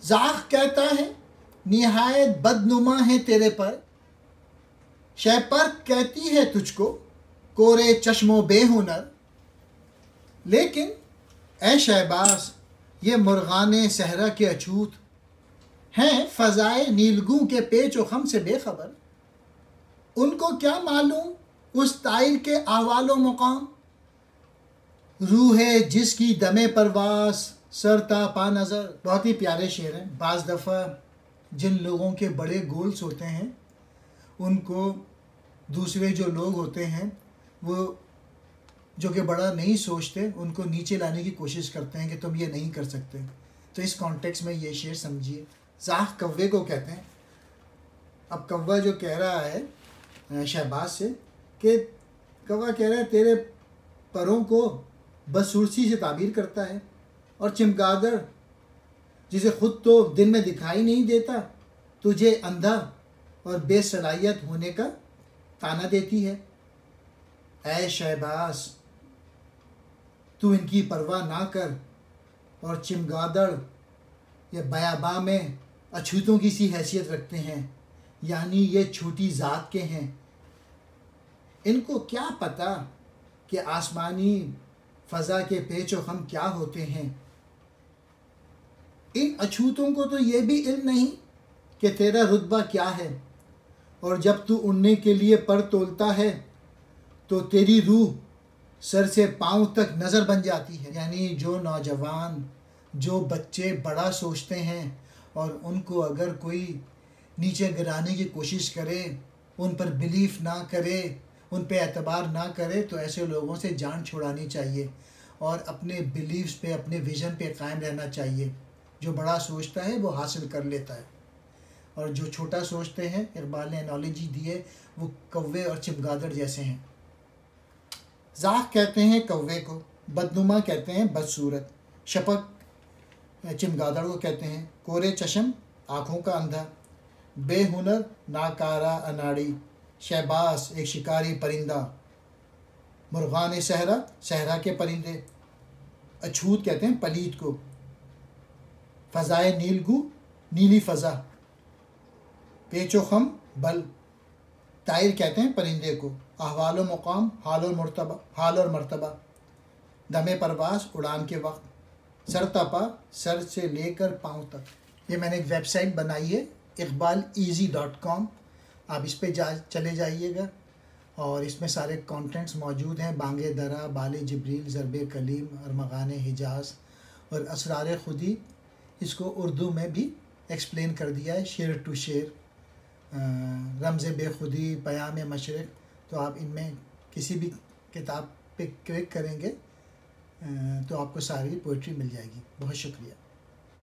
زاخ کہتا ہے نہایت بدنما ہے تیرے پر، شہ پر کہتی ہے تجھ کو کورے چشم و بے ہنر، لیکن اے شہباز یہ مرغان صحرا کے اچھوت ہیں فضائے نیلگوں کے پیچ و خم سے بے خبر، ان کو کیا معلوم اس طائر کے احوال و مقام، روح ہے جس کی دم پرواز سر تا پا نظر۔ بہت ہی پیارے شعر ہیں۔ بعض دفعہ جن لوگوں کے بڑے گولز ہوتے ہیں ان کو دوسرے جو لوگ ہوتے ہیں وہ جو کہ بڑا نہیں سوچتے ان کو نیچے لانے کی کوشش کرتے ہیں کہ تم یہ نہیں کر سکتے، تو اس کانٹیکس میں یہ شعر سمجھیے۔ زاخ کوے کو کہتے ہیں۔ اب کوا جو کہہ رہا ہے شہباز سے کہ کوا کہہ رہا ہے تیرے پروں کو بدسورسی سے تعبیر کرتا ہے، اور چمگادڑ جسے خود تو دن میں دکھائی نہیں دیتا تجھے اندھا اور بے صلاحیت ہونے کا تانا دیتی ہے۔ اے شہباز تو ان کی پرواہ نہ کر، اور چمگادڑ یا بیاباں میں اچھوتوں کی سی حیثیت رکھتے ہیں، یعنی یہ چھوٹی ذات کے ہیں، ان کو کیا پتہ کہ آسمانی فضا کے پیچ و خم کیا ہوتے ہیں۔ ان اچھوتوں کو تو یہ بھی علم نہیں کہ تیرا رتبہ کیا ہے، اور جب تو اڑنے کے لیے پر تولتا ہے تو تیری روح سر سے پاؤں تک نظر بن جاتی ہے۔ یعنی جو نوجوان جو بچے بڑا سوچتے ہیں اور ان کو اگر کوئی نیچے گرانے کی کوشش کرے، ان پر بلیف نہ کرے، ان پہ اعتبار نہ کرے، تو ایسے لوگوں سے جان چھڑانی چاہیے اور اپنے بلیفز پہ اپنے ویژن پہ قائم رہنا چاہیے۔ جو بڑا سوچتا ہے وہ حاصل کر لیتا ہے، اور جو چھوٹا سوچتے ہیں، اقبال نے انالوجی دی ہے، وہ کوے اور چمگادڑ جیسے ہیں۔ زاخ کہتے ہیں کوے کو، بدنما کہتے ہیں بدصورت، شپک چمگادڑ کو کہتے ہیں، کورے چشم آنکھوں کا اندھا، بے ہنر ناکارہ اناڑی، شہباز ایک شکاری پرندہ، مرغان صحرا صحرا کے پرندے، اچھوت کہتے ہیں پلید کو، فضائے نیلگوں نیلی فضا، پیچ و خم بل، طائر کہتے ہیں پرندے کو، احوال و مقام حال اور مرتبہ، دم پرواز اڑان کے وقت، سر تپا سر سے لے کر پاؤں تک۔ یہ میں نے ایک ویب سائٹ بنائی ہے iqbaleasy.com، آپ اس پہ چلے جائیے گا، اور اس میں سارے کانٹینٹس موجود ہیں، بانگ درا، بال جبریل، ضرب کلیم، ارمغان حجاز اور اسرار خودی۔ اس کو اردو میں بھی ایکسپلین کر دیا ہے، شعر ٹو شعر، رمز بے خودی، پیام مشرق۔ تو آپ ان میں کسی بھی کتاب پہ کلک کریں گے تو آپ کو ساری پوئٹری مل جائے گی۔ بہت شکریہ۔